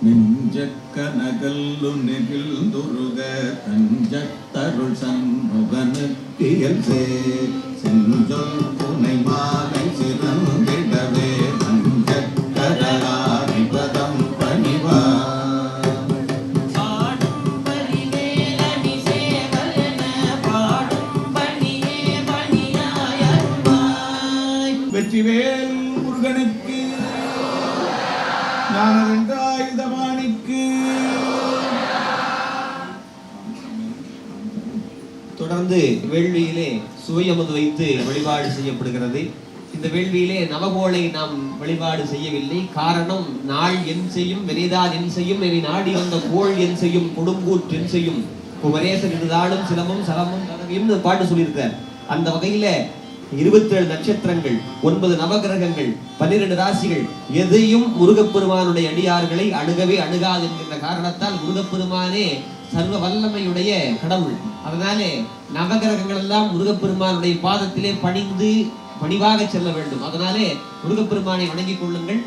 நெஞ்சக்க நகல்லு நெகிழ்ந்துருக தஞ்சத்தருள் சண்முகனுக்கியல் செஞ்சொல் துணை மாலை சிறந்திடவே நஞ்சக்கராதிபதம் பணிவார் வெற்றிவேல் முருகனுக்கு ஞானரங்காயுதபாணிக்கு. தொடர்ந்து வேள்வியிலே சுவையமுது வைத்து வழிபாடு செய்யப்படுகிறது. இந்த வேள்வியிலே நவகோளை நாம் வழிபாடு செய்யவில்லை. காரணம், நாள் என் செய்யும் வினைதான் என் செய்யும் என நாடி வந்த கோள் என் செய்யும் கொடுங்கூற்று என் செய்யும் குமரேசன் இருந்தாலும் சிலமும் சலமும் தடவையும் பாட்டு சொல்லியிருக்கார். அந்த வகையில 27 நட்சத்திரங்கள், 9 நவகிரகங்கள், 12 ராசிகள் எதையும் முருகப்பெருமானுடைய அடியார்களை அணுகவே அணுகாது என்கின்ற காரணத்தால் முருகப்பெருமானே சர்வ வல்லமையுடைய கடவுள். அதனாலே நவகிரகங்கள் எல்லாம் முருகப்பெருமானுடைய பாதத்திலே பணிந்து பணிவாக செல்ல வேண்டும். அதனாலே முருகப்பெருமானை வணங்கிக் கொள்ளுங்கள்.